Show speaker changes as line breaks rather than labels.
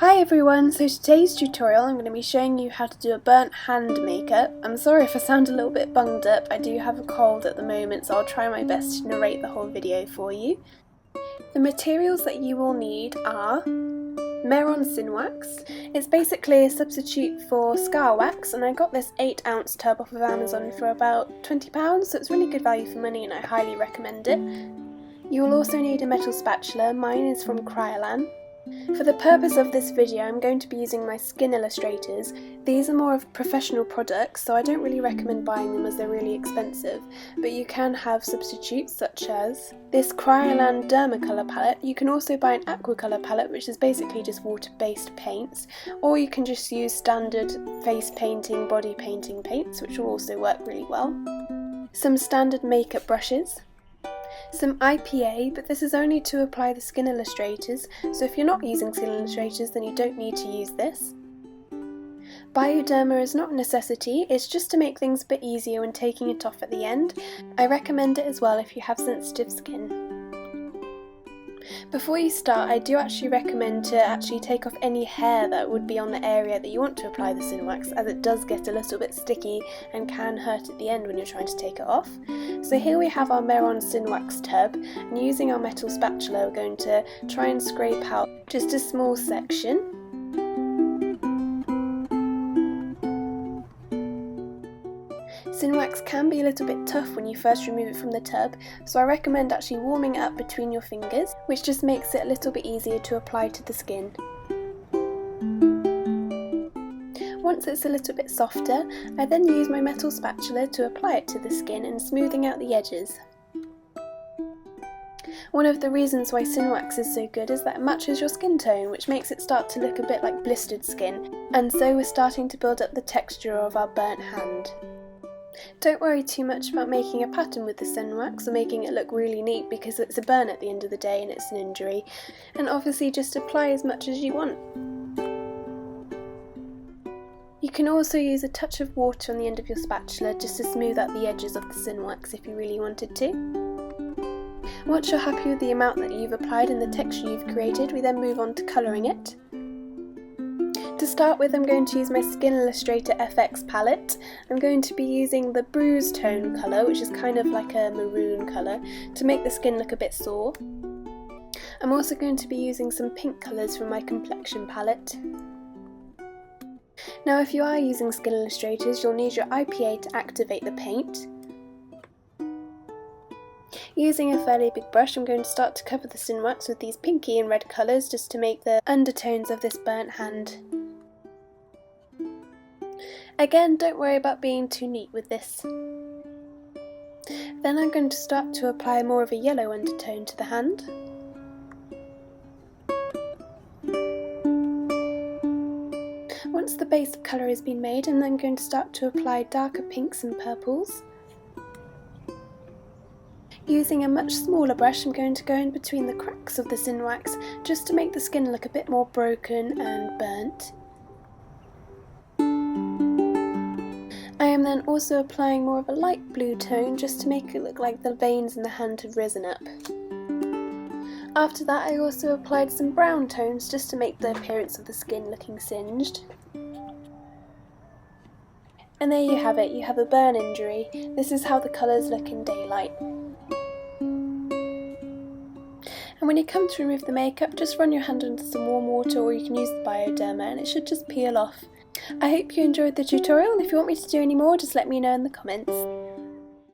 Hi everyone, so today's tutorial I'm going to be showing you how to do a burnt hand makeup. I'm sorry if I sound a little bit bunged up, I do have a cold at the moment, so I'll try my best to narrate the whole video for you. The materials that you will need are Meron Sin Wax. It's basically a substitute for scar wax, and I got this 8-ounce tub off of Amazon for about £20, so it's really good value for money and I highly recommend it. You will also need a metal spatula. Mine is from Kryolan. For the purpose of this video I'm going to be using my skin illustrators. These are more of professional products, so I don't really recommend buying them as they're really expensive, but you can have substitutes such as this Kryolan Dermacolor palette. You can also buy an aquacolor palette, which is basically just water-based paints, or you can just use standard face painting, body painting paints, which will also work really well. Some standard makeup brushes. Some IPA, but this is only to apply the skin illustrators, so if you're not using skin illustrators then you don't need to use this. Bioderma is not a necessity, it's just to make things a bit easier when taking it off at the end. I recommend it as well if you have sensitive skin. Before you start, I do actually recommend to take off any hair that would be on the area that you want to apply the Sin Wax, as it does get a little bit sticky and can hurt at the end when you're trying to take it off. So here we have our Meron Sin Wax tub, and using our metal spatula we're going to try and scrape out just a small section. Sin Wax can be a little bit tough when you first remove it from the tub, so I recommend actually warming it up between your fingers, which just makes it a little bit easier to apply to the skin. Once it's a little bit softer, I then use my metal spatula to apply it to the skin and smoothing out the edges. One of the reasons why Sin Wax is so good is that it matches your skin tone, which makes it start to look a bit like blistered skin, and so we're starting to build up the texture of our burnt hand. Don't worry too much about making a pattern with the Sin Wax or making it look really neat, because it's a burn at the end of the day and it's an injury, and obviously just apply as much as you want. You can also use a touch of water on the end of your spatula just to smooth out the edges of the Sin Wax if you really wanted to. Once you're happy with the amount that you've applied and the texture you've created, we then move on to colouring it. To start with, I'm going to use my Skin Illustrator FX palette. I'm going to be using the Bruise Tone colour, which is kind of like a maroon colour, to make the skin look a bit sore. I'm also going to be using some pink colours from my Complexion palette. Now if you are using Skin Illustrators, you'll need your IPA to activate the paint. Using a fairly big brush, I'm going to start to cover the Sin Wax with these pinky and red colours just to make the undertones of this burnt hand. Again, don't worry about being too neat with this. Then I'm going to start to apply more of a yellow undertone to the hand. Once the base of colour has been made, I'm then going to start to apply darker pinks and purples. Using a much smaller brush, I'm going to go in between the cracks of the Sin Wax just to make the skin look a bit more broken and burnt. I am then also applying more of a light blue tone just to make it look like the veins in the hand have risen up. After that, I also applied some brown tones just to make the appearance of the skin looking singed. And there you have it, you have a burn injury. This is how the colours look in daylight. And when you come to remove the makeup, just run your hand under some warm water, or you can use the Bioderma and it should just peel off. I hope you enjoyed the tutorial, and if you want me to do any more, just let me know in the comments.